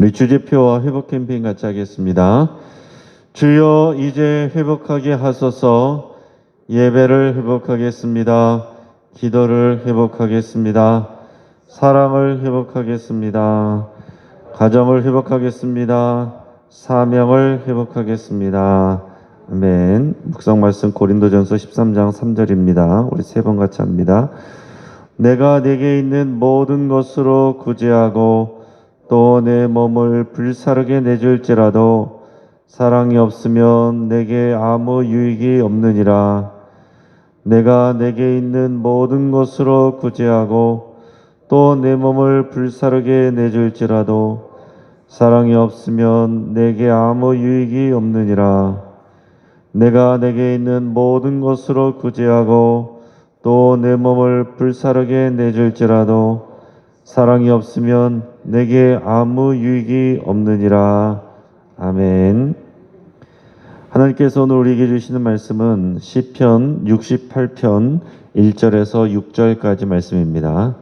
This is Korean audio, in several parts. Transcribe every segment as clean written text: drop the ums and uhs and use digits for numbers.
우리 주제표와 회복 캠페인 같이 하겠습니다. 주여 이제 회복하게 하소서. 예배를 회복하겠습니다. 기도를 회복하겠습니다. 사랑을 회복하겠습니다. 가정을 회복하겠습니다. 사명을 회복하겠습니다. 아멘. 묵상 말씀 고린도전서 13장 3절입니다. 우리 세 번 같이 합니다. 내가 내게 있는 모든 것으로 구제하고 또 내 몸을 불사르게 내줄지라도 사랑이 없으면 내게 아무 유익이 없느니라. 내가 내게 있는 모든 것으로 구제하고 또 내 몸을 불사르게 내줄지라도 사랑이 없으면 내게 아무 유익이 없느니라. 내가 내게 있는 모든 것으로 구제하고 또 내 몸을 불사르게 내줄지라도 사랑이 없으면 내게 아무 유익이 없느니라. 아멘. 하나님께서 오늘 우리에게 주시는 말씀은 시편 68편 1절에서 6절까지 말씀입니다.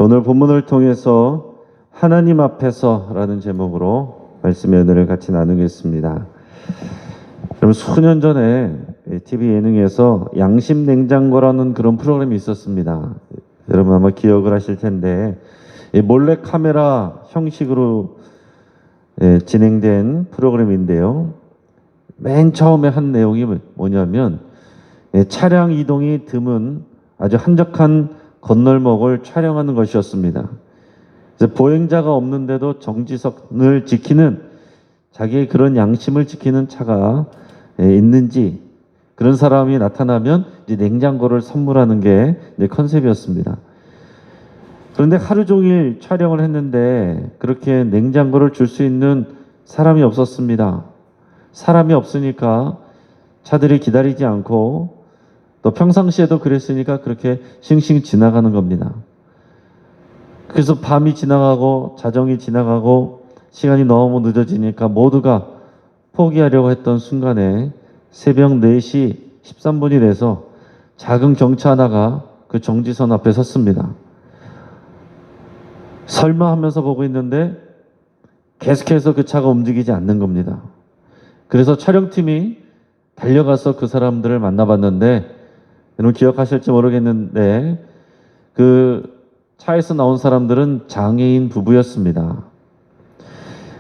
오늘 본문을 통해서 하나님 앞에서 라는 제목으로 말씀의 은혜를 같이 나누겠습니다. 여러분, 수년 전에 TV 예능에서 양심 냉장고라는 그런 프로그램이 있었습니다. 여러분 아마 기억을 하실 텐데 몰래 카메라 형식으로 진행된 프로그램인데요. 맨 처음에 한 내용이 뭐냐면 차량 이동이 드문 아주 한적한 건널목을 촬영하는 것이었습니다. 그래서 보행자가 없는데도 정지선을 지키는 자기의 그런 양심을 지키는 차가 있는지 그런 사람이 나타나면 이제 냉장고를 선물하는 게 컨셉이었습니다. 그런데 하루 종일 촬영을 했는데 그렇게 냉장고를 줄 수 있는 사람이 없었습니다. 사람이 없으니까 차들이 기다리지 않고 또 평상시에도 그랬으니까 그렇게 싱싱 지나가는 겁니다. 그래서 밤이 지나가고 자정이 지나가고 시간이 너무 늦어지니까 모두가 포기하려고 했던 순간에 새벽 4시 13분이 돼서 작은 경차 하나가 그 정지선 앞에 섰습니다. 설마 하면서 보고 있는데 계속해서 그 차가 움직이지 않는 겁니다. 그래서 촬영팀이 달려가서 그 사람들을 만나봤는데, 여러분 기억하실지 모르겠는데 그 차에서 나온 사람들은 장애인 부부였습니다.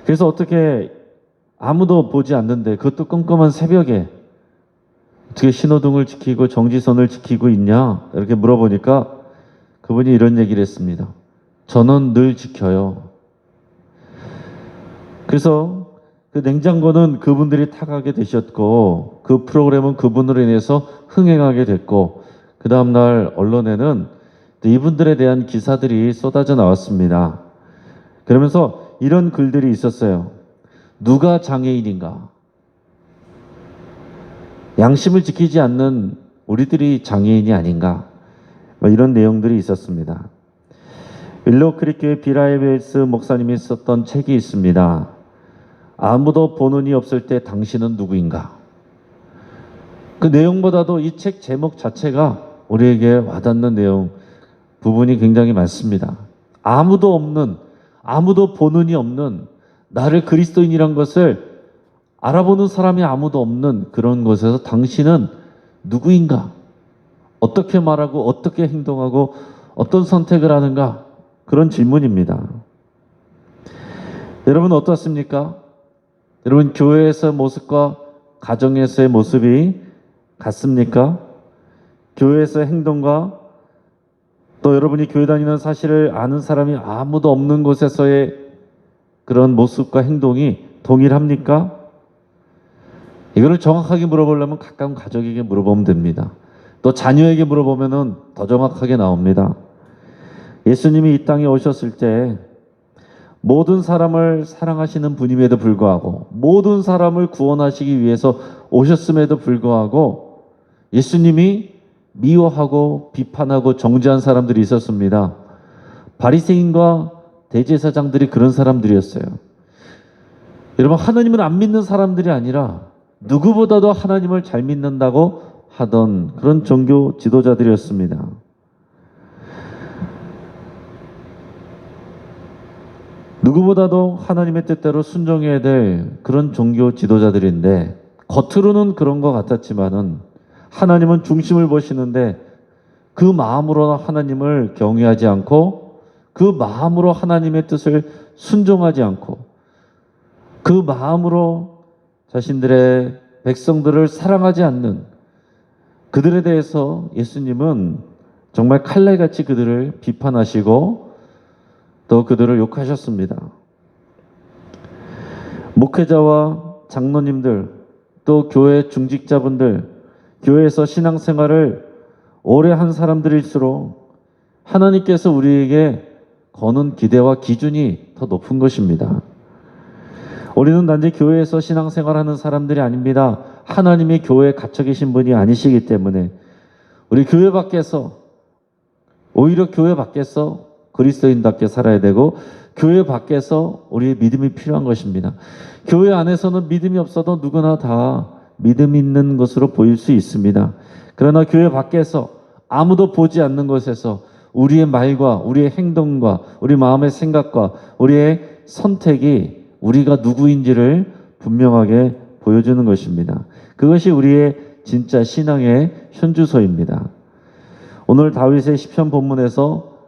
그래서 어떻게 아무도 보지 않는데 그것도 깜깜한 새벽에 어떻게 신호등을 지키고 정지선을 지키고 있냐 이렇게 물어보니까 그분이 이런 얘기를 했습니다. 저는 늘 지켜요. 그래서 그 냉장고는 그분들이 타가게 되셨고 그 프로그램은 그분으로 인해서 흥행하게 됐고 그 다음날 언론에는 이분들에 대한 기사들이 쏟아져 나왔습니다. 그러면서 이런 글들이 있었어요. 누가 장애인인가? 양심을 지키지 않는 우리들이 장애인이 아닌가? 이런 내용들이 있었습니다. 윌로우 크릭 교회 비라이베스 목사님이 썼던 책이 있습니다. 아무도 보는 이 없을 때 당신은 누구인가? 그 내용보다도 이 책 제목 자체가 우리에게 와닿는 내용 부분이 굉장히 많습니다. 아무도 없는, 아무도 보는 이 없는 나를 그리스도인이란 것을 알아보는 사람이 아무도 없는 그런 곳에서 당신은 누구인가? 어떻게 말하고 어떻게 행동하고 어떤 선택을 하는가? 그런 질문입니다. 여러분 어떻습니까? 여러분 교회에서의 모습과 가정에서의 모습이 같습니까? 교회에서의 행동과 또 여러분이 교회 다니는 사실을 아는 사람이 아무도 없는 곳에서의 그런 모습과 행동이 동일합니까? 이거를 정확하게 물어보려면 가까운 가족에게 물어보면 됩니다. 또 자녀에게 물어보면 더 정확하게 나옵니다. 예수님이 이 땅에 오셨을 때 모든 사람을 사랑하시는 분임에도 불구하고 모든 사람을 구원하시기 위해서 오셨음에도 불구하고 예수님이 미워하고 비판하고 정죄한 사람들이 있었습니다. 바리새인과 대제사장들이 그런 사람들이었어요. 여러분 하나님을 안 믿는 사람들이 아니라 누구보다도 하나님을 잘 믿는다고 하던 그런 종교 지도자들이었습니다. 누구보다도 하나님의 뜻대로 순종해야 될 그런 종교 지도자들인데 겉으로는 그런 것 같았지만은 하나님은 중심을 보시는데 그 마음으로 하나님을 경외하지 않고 그 마음으로 하나님의 뜻을 순종하지 않고 그 마음으로 자신들의 백성들을 사랑하지 않는 그들에 대해서 예수님은 정말 칼날같이 그들을 비판하시고 또 그들을 욕하셨습니다. 목회자와 장로님들 또 교회 중직자분들 교회에서 신앙생활을 오래 한 사람들일수록 하나님께서 우리에게 거는 기대와 기준이 더 높은 것입니다. 우리는 단지 교회에서 신앙생활하는 사람들이 아닙니다. 하나님이 교회에 갇혀 계신 분이 아니시기 때문에 우리 교회 밖에서 오히려 교회 밖에서 그리스도인답게 살아야 되고 교회 밖에서 우리의 믿음이 필요한 것입니다. 교회 안에서는 믿음이 없어도 누구나 다 믿음 있는 것으로 보일 수 있습니다. 그러나 교회 밖에서 아무도 보지 않는 곳에서 우리의 말과 우리의 행동과 우리 마음의 생각과 우리의 선택이 우리가 누구인지를 분명하게 보여주는 것입니다. 그것이 우리의 진짜 신앙의 현주소입니다. 오늘 다윗의 시편 본문에서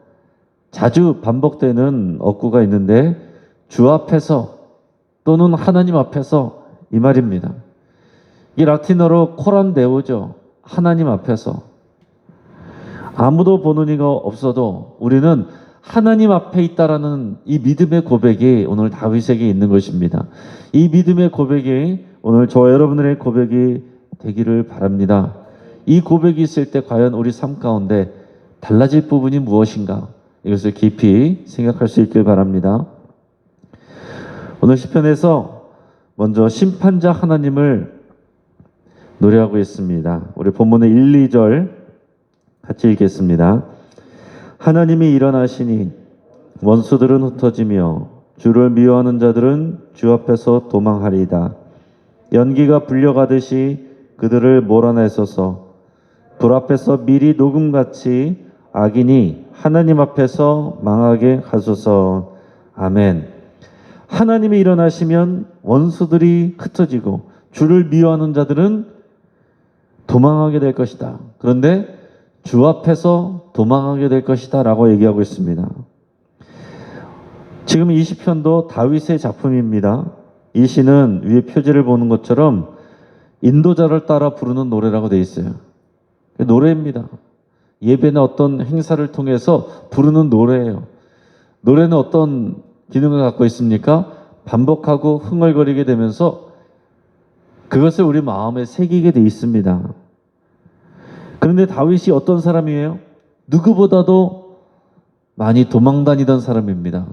자주 반복되는 어구가 있는데 주 앞에서 또는 하나님 앞에서 이 말입니다. 이 라틴어로 코람 데오죠. 하나님 앞에서. 아무도 보는 이가 없어도 우리는 하나님 앞에 있다라는 이 믿음의 고백이 오늘 다윗에게 있는 것입니다. 이 믿음의 고백이 오늘 저와 여러분들의 고백이 되기를 바랍니다. 이 고백이 있을 때 과연 우리 삶 가운데 달라질 부분이 무엇인가? 이것을 깊이 생각할 수 있길 바랍니다. 오늘 시편에서 먼저 심판자 하나님을 노래하고 있습니다. 우리 본문의 1, 2절 같이 읽겠습니다. 하나님이 일어나시니 원수들은 흩어지며 주를 미워하는 자들은 주 앞에서 도망하리이다. 연기가 불려가듯이 그들을 몰아내소서. 불 앞에서 미리 녹음같이 악인이 하나님 앞에서 망하게 하소서. 아멘. 하나님이 일어나시면 원수들이 흩어지고 주를 미워하는 자들은 도망하게 될 것이다. 그런데 주 앞에서 도망하게 될 것이다 라고 얘기하고 있습니다. 지금 이 시편도 다윗의 작품입니다. 이 시는 위에 표지를 보는 것처럼 인도자를 따라 부르는 노래라고 되어 있어요. 노래입니다. 예배나 어떤 행사를 통해서 부르는 노래예요. 노래는 어떤 기능을 갖고 있습니까? 반복하고 흥얼거리게 되면서 그것을 우리 마음에 새기게 되어 있습니다. 그런데 다윗이 어떤 사람이에요? 누구보다도 많이 도망다니던 사람입니다.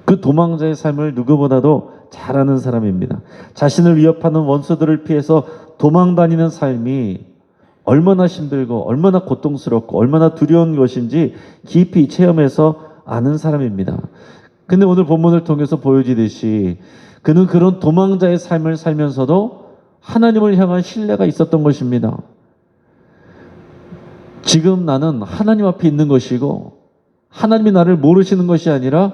그 도망자의 삶을 누구보다도 잘 아는 사람입니다. 자신을 위협하는 원수들을 피해서 도망다니는 삶이 얼마나 힘들고 얼마나 고통스럽고 얼마나 두려운 것인지 깊이 체험해서 아는 사람입니다. 근데 오늘 본문을 통해서 보여지듯이 그는 그런 도망자의 삶을 살면서도 하나님을 향한 신뢰가 있었던 것입니다. 지금 나는 하나님 앞에 있는 것이고 하나님이 나를 모르시는 것이 아니라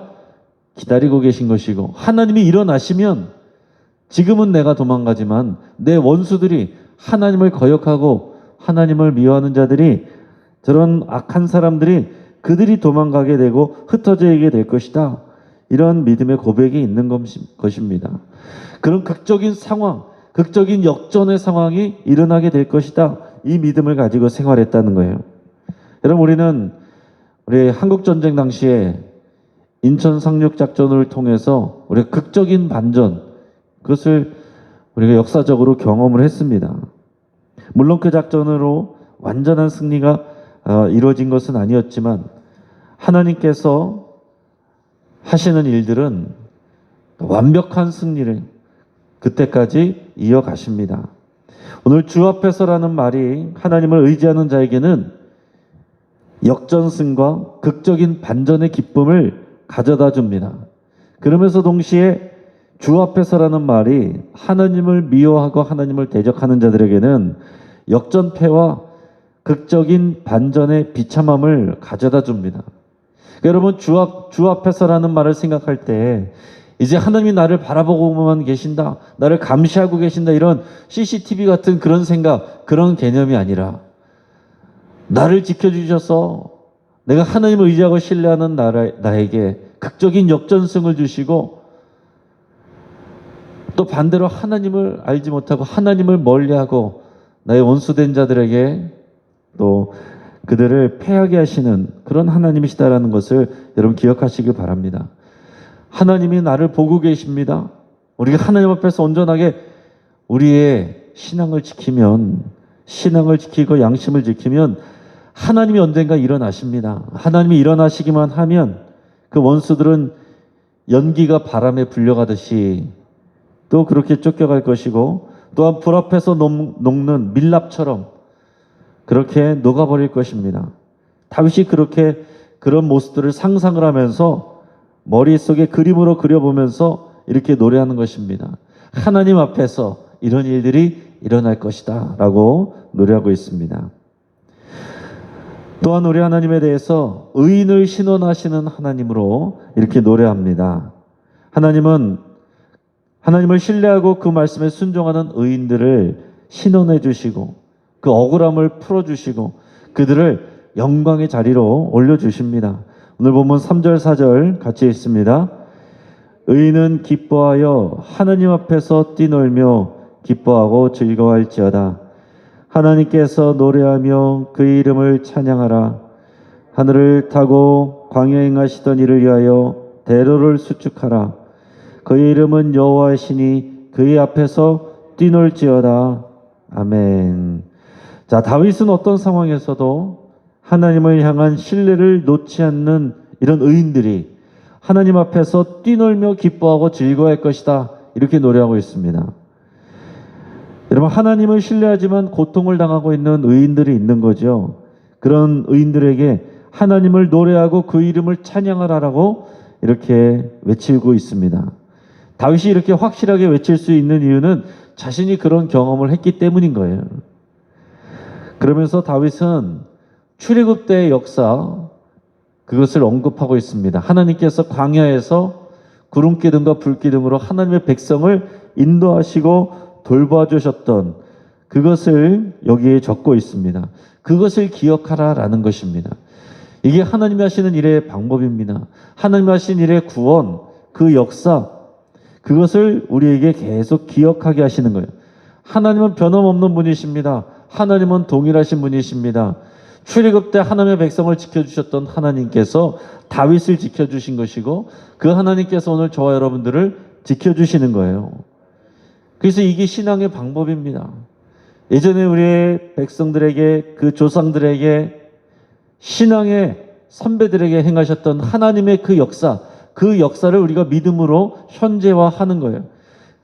기다리고 계신 것이고 하나님이 일어나시면 지금은 내가 도망가지만 내 원수들이 하나님을 거역하고 하나님을 미워하는 자들이 저런 악한 사람들이 그들이 도망가게 되고 흩어지게 될 것이다. 이런 믿음의 고백이 있는 것입니다. 그런 극적인 상황, 극적인 역전의 상황이 일어나게 될 것이다. 이 믿음을 가지고 생활했다는 거예요. 여러분 우리는 우리 한국전쟁 당시에 인천 상륙작전을 통해서 우리가 극적인 반전 그것을 우리가 역사적으로 경험을 했습니다. 물론 그 작전으로 완전한 승리가 이루어진 것은 아니었지만 하나님께서 하시는 일들은 완벽한 승리를 그때까지 이어가십니다. 오늘 주 앞에서라는 말이 하나님을 의지하는 자에게는 역전승과 극적인 반전의 기쁨을 가져다 줍니다. 그러면서 동시에 주 앞에서라는 말이 하나님을 미워하고 하나님을 대적하는 자들에게는 역전패와 극적인 반전의 비참함을 가져다 줍니다. 그러니까 여러분 주 앞에서라는 말을 생각할 때 이제 하나님이 나를 바라보고만 계신다, 나를 감시하고 계신다, 이런 CCTV 같은 그런 생각, 그런 개념이 아니라 나를 지켜주셔서 내가 하나님을 의지하고 신뢰하는 나에게 극적인 역전승을 주시고, 또 반대로 하나님을 알지 못하고 하나님을 멀리하고 나의 원수된 자들에게 또 그들을 패하게 하시는 그런 하나님이시다라는 것을 여러분 기억하시길 바랍니다. 하나님이 나를 보고 계십니다. 우리가 하나님 앞에서 온전하게 우리의 신앙을 지키면, 신앙을 지키고 양심을 지키면 하나님이 언젠가 일어나십니다. 하나님이 일어나시기만 하면 그 원수들은 연기가 바람에 불려가듯이 또 그렇게 쫓겨갈 것이고, 또한 불 앞에서 녹는 밀랍처럼 그렇게 녹아버릴 것입니다. 다윗이 그렇게 그런 모습들을 상상을 하면서 머릿속에 그림으로 그려보면서 이렇게 노래하는 것입니다. 하나님 앞에서 이런 일들이 일어날 것이다 라고 노래하고 있습니다. 또한 우리 하나님에 대해서 의인을 신원하시는 하나님으로 이렇게 노래합니다. 하나님을 신뢰하고 그 말씀에 순종하는 의인들을 신원해 주시고 그 억울함을 풀어주시고 그들을 영광의 자리로 올려주십니다. 오늘 본문 3절 4절 같이 읽습니다. 의인은 기뻐하여 하나님 앞에서 뛰놀며 기뻐하고 즐거워할지어다. 하나님께서 노래하며 그의 이름을 찬양하라. 하늘을 타고 광야에 행하시던 이를 위하여 대로를 수축하라. 그의 이름은 여호와시니 그의 앞에서 뛰놀지어다. 아멘. 자, 다윗은 어떤 상황에서도 하나님을 향한 신뢰를 놓지 않는 이런 의인들이 하나님 앞에서 뛰놀며 기뻐하고 즐거워할 것이다, 이렇게 노래하고 있습니다. 여러분, 하나님을 신뢰하지만 고통을 당하고 있는 의인들이 있는 거죠. 그런 의인들에게 하나님을 노래하고 그 이름을 찬양하라라고 이렇게 외치고 있습니다. 다윗이 이렇게 확실하게 외칠 수 있는 이유는 자신이 그런 경험을 했기 때문인 거예요. 그러면서 다윗은 출애굽 때의 역사, 그것을 언급하고 있습니다. 하나님께서 광야에서 구름기둥과 불기둥으로 하나님의 백성을 인도하시고 돌봐주셨던 그것을 여기에 적고 있습니다. 그것을 기억하라라는 것입니다. 이게 하나님이 하시는 일의 방법입니다. 하나님이 하신 일의 구원, 그 역사, 그것을 우리에게 계속 기억하게 하시는 거예요. 하나님은 변함없는 분이십니다. 하나님은 동일하신 분이십니다. 출애굽 때 하나님의 백성을 지켜주셨던 하나님께서 다윗을 지켜주신 것이고, 그 하나님께서 오늘 저와 여러분들을 지켜주시는 거예요. 그래서 이게 신앙의 방법입니다. 예전에 우리의 백성들에게, 그 조상들에게, 신앙의 선배들에게 행하셨던 하나님의 그 역사, 그 역사를 우리가 믿음으로 현재화하는 거예요.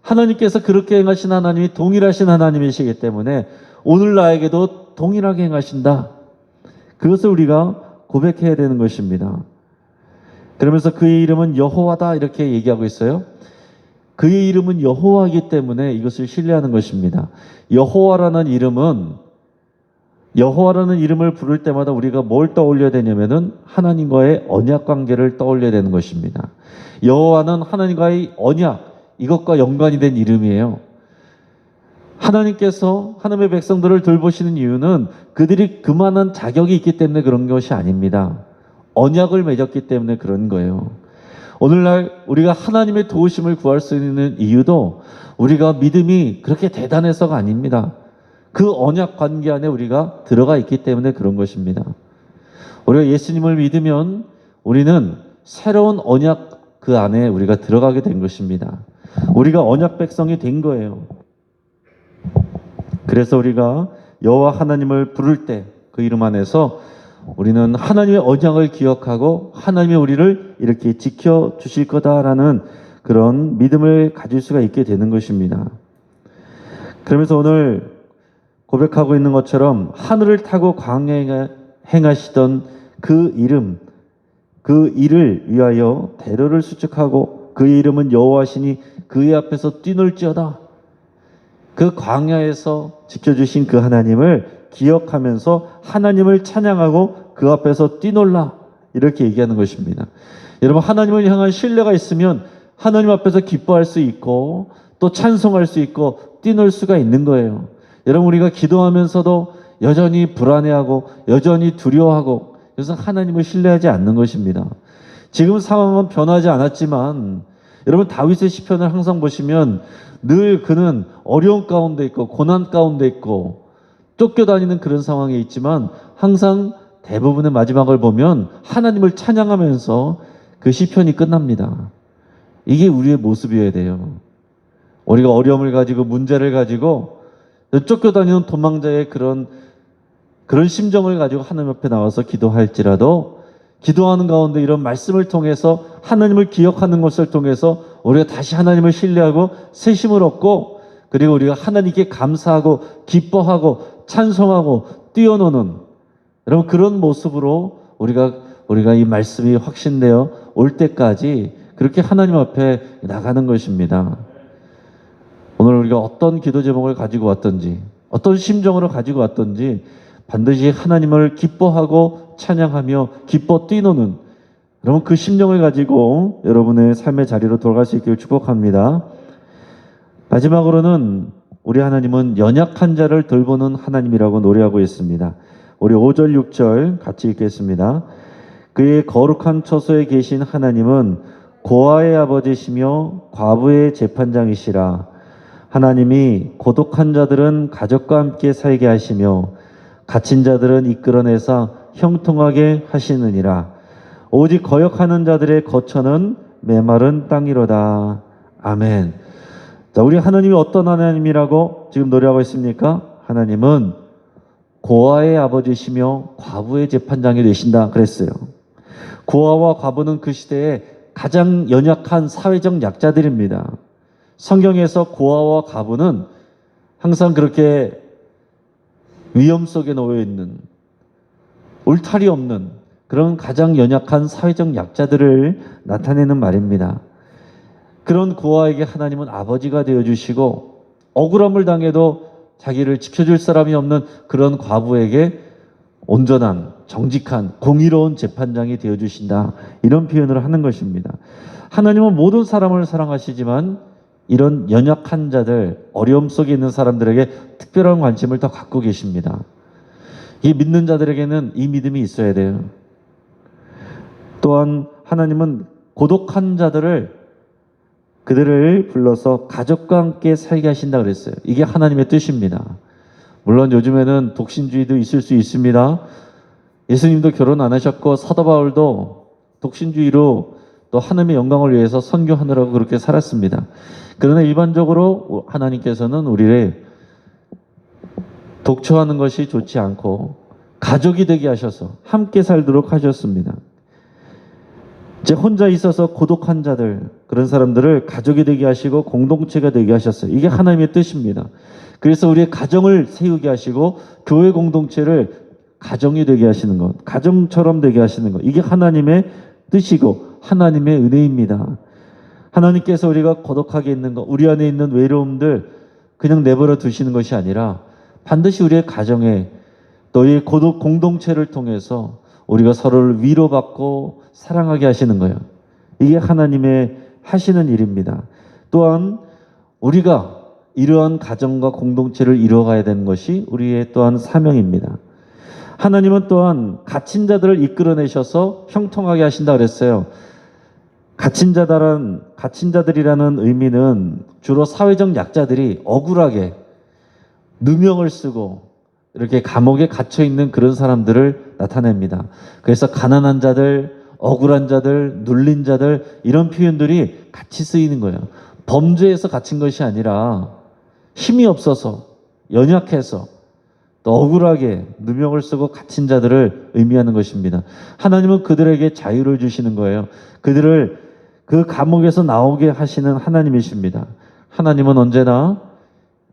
하나님께서 그렇게 행하신 하나님이 동일하신 하나님이시기 때문에 오늘 나에게도 동일하게 행하신다. 그것을 우리가 고백해야 되는 것입니다. 그러면서 그의 이름은 여호와다, 이렇게 얘기하고 있어요. 그의 이름은 여호와이기 때문에 이것을 신뢰하는 것입니다. 여호와라는 이름을 부를 때마다 우리가 뭘 떠올려야 되냐면은 하나님과의 언약 관계를 떠올려야 되는 것입니다. 여호와는 하나님과의 언약, 이것과 연관이 된 이름이에요. 하나님께서 하나님의 백성들을 돌보시는 이유는 그들이 그만한 자격이 있기 때문에 그런 것이 아닙니다. 언약을 맺었기 때문에 그런 거예요. 오늘날 우리가 하나님의 도우심을 구할 수 있는 이유도 우리가 믿음이 그렇게 대단해서가 아닙니다. 그 언약 관계 안에 우리가 들어가 있기 때문에 그런 것입니다. 우리가 예수님을 믿으면 우리는 새로운 언약 그 안에 우리가 들어가게 된 것입니다. 우리가 언약 백성이 된 거예요. 그래서 우리가 여호와 하나님을 부를 때 그 이름 안에서 우리는 하나님의 언약을 기억하고 하나님이 우리를 이렇게 지켜주실 거다라는 그런 믿음을 가질 수가 있게 되는 것입니다. 그러면서 오늘 고백하고 있는 것처럼 하늘을 타고 광야에 행하시던 그 이름, 그 일을 위하여 대로를 수축하고 그의 이름은 여호와시니 그의 앞에서 뛰놀지어다. 그 광야에서 지켜주신 그 하나님을 기억하면서 하나님을 찬양하고 그 앞에서 뛰놀라, 이렇게 얘기하는 것입니다. 여러분, 하나님을 향한 신뢰가 있으면 하나님 앞에서 기뻐할 수 있고 또 찬송할 수 있고 뛰놀 수가 있는 거예요. 여러분, 우리가 기도하면서도 여전히 불안해하고 여전히 두려워하고, 그래서 하나님을 신뢰하지 않는 것입니다. 지금 상황은 변하지 않았지만 여러분, 다윗의 시편을 항상 보시면 늘 그는 어려운 가운데 있고 고난 가운데 있고 쫓겨다니는 그런 상황에 있지만 항상 대부분의 마지막을 보면 하나님을 찬양하면서 그 시편이 끝납니다. 이게 우리의 모습이어야 돼요. 우리가 어려움을 가지고 문제를 가지고 쫓겨다니는 도망자의 그런 심정을 가지고 하나님 앞에 나와서 기도할지라도, 기도하는 가운데 이런 말씀을 통해서 하나님을 기억하는 것을 통해서 우리가 다시 하나님을 신뢰하고 새 힘을 얻고, 그리고 우리가 하나님께 감사하고 기뻐하고 찬송하고 뛰어노는 여러분, 그런 모습으로 우리가 이 말씀이 확신되어 올 때까지 그렇게 하나님 앞에 나가는 것입니다. 오늘 우리가 어떤 기도 제목을 가지고 왔든지, 어떤 심정으로 가지고 왔든지 반드시 하나님을 기뻐하고 찬양하며 기뻐 뛰노는 여러분, 그 심정을 가지고 여러분의 삶의 자리로 돌아갈 수 있기를 축복합니다. 마지막으로는 우리 하나님은 연약한 자를 돌보는 하나님이라고 노래하고 있습니다. 우리 5절 6절 같이 읽겠습니다. 그의 거룩한 처소에 계신 하나님은 고아의 아버지시며 과부의 재판장이시라. 하나님이 고독한 자들은 가족과 함께 살게 하시며 갇힌 자들은 이끌어내서 형통하게 하시느니라. 오직 거역하는 자들의 거처는 메마른 땅이로다. 아멘. 자, 우리 하나님이 어떤 하나님이라고 지금 노래하고 있습니까? 하나님은 고아의 아버지시며 과부의 재판장이 되신다 그랬어요. 고아와 과부는 그 시대에 가장 연약한 사회적 약자들입니다. 성경에서 고아와 과부는 항상 그렇게 위험 속에 놓여 있는, 울타리 없는 그런 가장 연약한 사회적 약자들을 나타내는 말입니다. 그런 고아에게 하나님은 아버지가 되어주시고, 억울함을 당해도 자기를 지켜줄 사람이 없는 그런 과부에게 온전한, 정직한, 공의로운 재판장이 되어주신다, 이런 표현을 하는 것입니다. 하나님은 모든 사람을 사랑하시지만 이런 연약한 자들, 어려움 속에 있는 사람들에게 특별한 관심을 더 갖고 계십니다. 이 믿는 자들에게는 이 믿음이 있어야 돼요. 또한 하나님은 고독한 자들을, 그들을 불러서 가족과 함께 살게 하신다 그랬어요. 이게 하나님의 뜻입니다. 물론 요즘에는 독신주의도 있을 수 있습니다. 예수님도 결혼 안 하셨고 사도 바울도 독신주의로 또 하나님의 영광을 위해서 선교하느라고 그렇게 살았습니다. 그러나 일반적으로 하나님께서는 우리를 독처하는 것이 좋지 않고 가족이 되게 하셔서 함께 살도록 하셨습니다. 이제 혼자 있어서 고독한 자들, 그런 사람들을 가족이 되게 하시고 공동체가 되게 하셨어요. 이게 하나님의 뜻입니다. 그래서 우리의 가정을 세우게 하시고 교회 공동체를 가정이 되게 하시는 것, 가정처럼 되게 하시는 것, 이게 하나님의 뜻이고 하나님의 은혜입니다. 하나님께서 우리가 고독하게 있는 것, 우리 안에 있는 외로움들 그냥 내버려 두시는 것이 아니라 반드시 우리의 가정에, 너희 고독 공동체를 통해서 우리가 서로를 위로받고 사랑하게 하시는 거예요. 이게 하나님의 하시는 일입니다. 또한 우리가 이러한 가정과 공동체를 이루어가야 되는 것이 우리의 또한 사명입니다. 하나님은 또한 갇힌 자들을 이끌어내셔서 형통하게 하신다 그랬어요. 갇힌 자들이라는 의미는 주로 사회적 약자들이 억울하게 누명을 쓰고 이렇게 감옥에 갇혀 있는 그런 사람들을 나타냅니다. 그래서 가난한 자들, 억울한 자들, 눌린 자들, 이런 표현들이 같이 쓰이는 거예요. 범죄에서 갇힌 것이 아니라 힘이 없어서, 연약해서 또 억울하게 누명을 쓰고 갇힌 자들을 의미하는 것입니다. 하나님은 그들에게 자유를 주시는 거예요. 그들을 그 감옥에서 나오게 하시는 하나님이십니다. 하나님은 언제나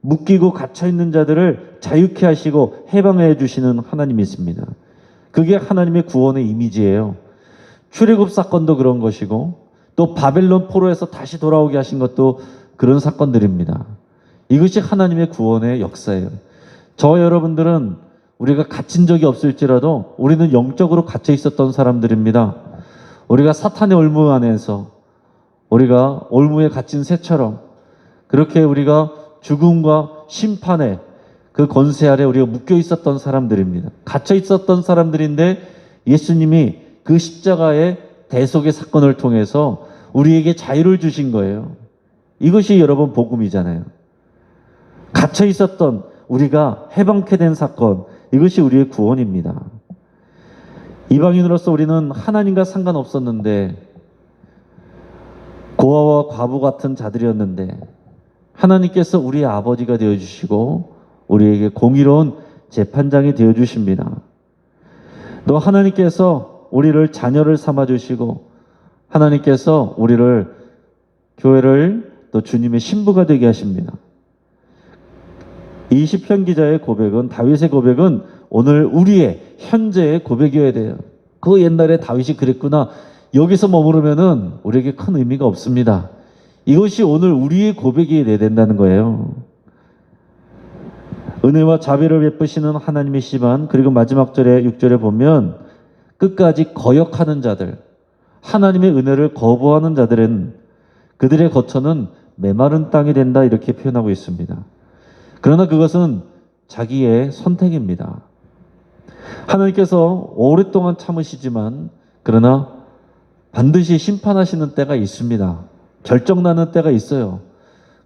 묶이고 갇혀있는 자들을 자유케 하시고 해방해 주시는 하나님이십니다. 그게 하나님의 구원의 이미지예요. 출애굽 사건도 그런 것이고 또 바벨론 포로에서 다시 돌아오게 하신 것도 그런 사건들입니다. 이것이 하나님의 구원의 역사예요. 저와 여러분들은 우리가 갇힌 적이 없을지라도 우리는 영적으로 갇혀 있었던 사람들입니다. 우리가 사탄의 올무 안에서 우리가 올무에 갇힌 새처럼 그렇게 우리가 죽음과 심판의 그 권세 아래 우리가 묶여 있었던 사람들입니다. 갇혀 있었던 사람들인데 예수님이 그 십자가의 대속의 사건을 통해서 우리에게 자유를 주신 거예요. 이것이 여러분 복음이잖아요. 갇혀 있었던 우리가 해방케 된 사건, 이것이 우리의 구원입니다. 이방인으로서 우리는 하나님과 상관없었는데 고아와 과부 같은 자들이었는데 하나님께서 우리의 아버지가 되어주시고 우리에게 공의로운 재판장이 되어주십니다. 또 하나님께서 우리를 자녀를 삼아주시고 하나님께서 우리를 교회를 또 주님의 신부가 되게 하십니다. 이 시편 기자의 고백은 다윗의 고백은 오늘 우리의 현재의 고백이어야 돼요. 그 옛날에 다윗이 그랬구나. 여기서 머무르면은 우리에게 큰 의미가 없습니다. 이것이 오늘 우리의 고백이 돼야 된다는 거예요. 은혜와 자비를 베푸시는 하나님이시지만 그리고 마지막 절에 6절에 보면 끝까지 거역하는 자들, 하나님의 은혜를 거부하는 자들은 그들의 거처는 메마른 땅이 된다 이렇게 표현하고 있습니다. 그러나 그것은 자기의 선택입니다. 하나님께서 오랫동안 참으시지만 그러나 반드시 심판하시는 때가 있습니다. 결정나는 때가 있어요.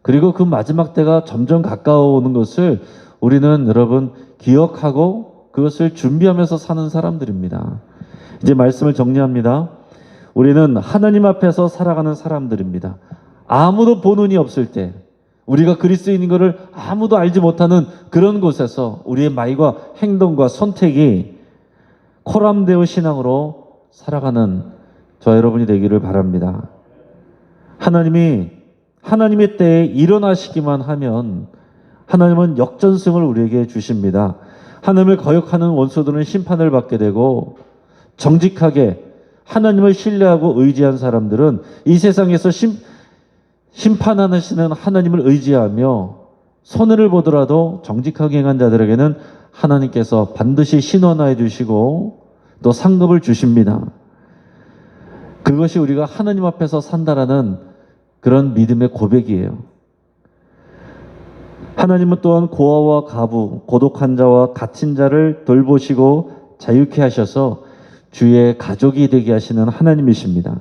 그리고 그 마지막 때가 점점 가까워오는 것을 우리는 여러분 기억하고 그것을 준비하면서 사는 사람들입니다. 이제 말씀을 정리합니다. 우리는 하나님 앞에서 살아가는 사람들입니다. 아무도 보는이 없을 때 우리가 그리스도인인 것을 아무도 알지 못하는 그런 곳에서 우리의 말과 행동과 선택이 코람데오 신앙으로 살아가는 저 여러분이 되기를 바랍니다. 하나님이 하나님의 때에 일어나시기만 하면 하나님은 역전승을 우리에게 주십니다. 하나님을 거역하는 원수들은 심판을 받게 되고 정직하게 하나님을 신뢰하고 의지한 사람들은 이 세상에서 심판하시는 하나님을 의지하며 손해를 보더라도 정직하게 행한 자들에게는 하나님께서 반드시 신원하여 주시고 또 상급을 주십니다. 그것이 우리가 하나님 앞에서 산다라는 그런 믿음의 고백이에요. 하나님은 또한 고아와 가부, 고독한 자와 갇힌 자를 돌보시고 자유케 하셔서 주의 가족이 되게 하시는 하나님이십니다.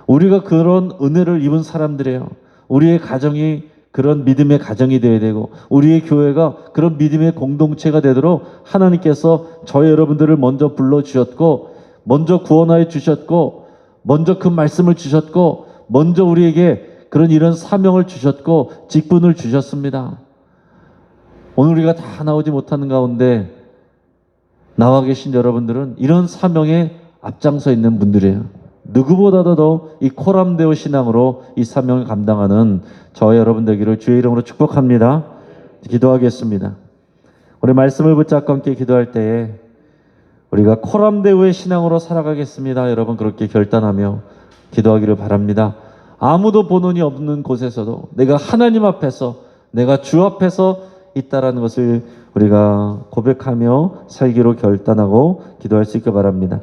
우리가 그런 은혜를 입은 사람들이에요. 우리의 가정이 그런 믿음의 가정이 되어야 되고 우리의 교회가 그런 믿음의 공동체가 되도록 하나님께서 저희 여러분들을 먼저 불러주셨고 먼저 구원하여 주셨고 먼저 그 말씀을 주셨고 먼저 우리에게 그런 이런 사명을 주셨고 직분을 주셨습니다. 오늘 우리가 다 나오지 못하는 가운데 나와 계신 여러분들은 이런 사명에 앞장서 있는 분들이에요. 누구보다도 더 이 코람데오 신앙으로 이 사명을 감당하는 저와 여러분 되기를 주의 이름으로 축복합니다. 기도하겠습니다. 우리 말씀을 붙잡고 함께 기도할 때에 우리가 코람데오의 신앙으로 살아가겠습니다. 여러분 그렇게 결단하며 기도하기를 바랍니다. 아무도 보는이 없는 곳에서도 내가 하나님 앞에서 내가 주 앞에서 있다라는 것을 우리가 고백하며 살기로 결단하고 기도할 수 있길 바랍니다.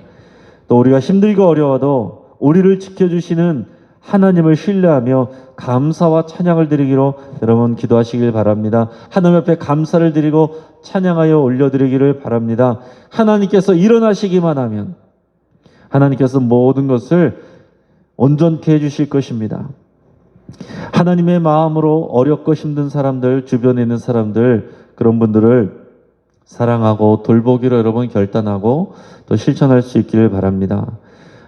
또 우리가 힘들고 어려워도 우리를 지켜주시는 하나님을 신뢰하며 감사와 찬양을 드리기로 여러분 기도하시길 바랍니다. 하나님 앞에 감사를 드리고 찬양하여 올려드리기를 바랍니다. 하나님께서 일어나시기만 하면 하나님께서 모든 것을 온전케 해주실 것입니다. 하나님의 마음으로 어렵고 힘든 사람들, 주변에 있는 사람들, 그런 분들을 사랑하고 돌보기로 여러분 결단하고 또 실천할 수 있기를 바랍니다.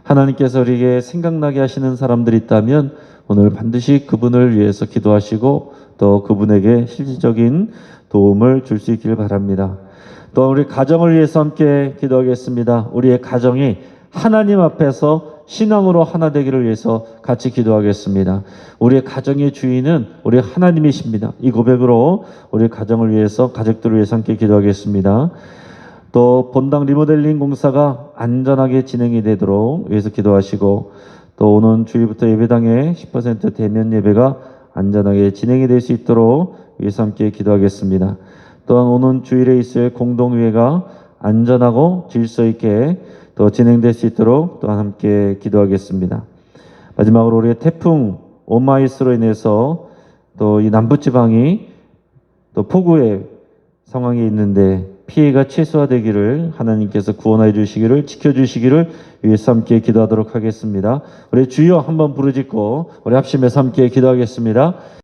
하나님께서 우리에게 생각나게 하시는 사람들이 있다면 오늘 반드시 그분을 위해서 기도하시고 또 그분에게 실질적인 도움을 줄 수 있기를 바랍니다. 또 우리 가정을 위해서 함께 기도하겠습니다. 우리의 가정이 하나님 앞에서 신앙으로 하나 되기를 위해서 같이 기도하겠습니다. 우리의 가정의 주인은 우리 하나님이십니다. 이 고백으로 우리 가정을 위해서 가족들을 위해서 함께 기도하겠습니다. 또 본당 리모델링 공사가 안전하게 진행이 되도록 위해서 기도하시고 또 오는 주일부터 예배당의 10% 대면 예배가 안전하게 진행이 될 수 있도록 위해서 함께 기도하겠습니다. 또한 오는 주일에 있을 공동회의가 안전하고 질서 있게 더 진행될 수 있도록 또한 함께 기도하겠습니다. 마지막으로 우리의 태풍 오마이스로 인해서 또 이 남부지방이 또 폭우의 상황이 있는데 피해가 최소화되기를 하나님께서 구원하여 주시기를 지켜주시기를 위해서 함께 기도하도록 하겠습니다. 우리 주여 한번 부르짖고 우리 합심해서 함께 기도하겠습니다.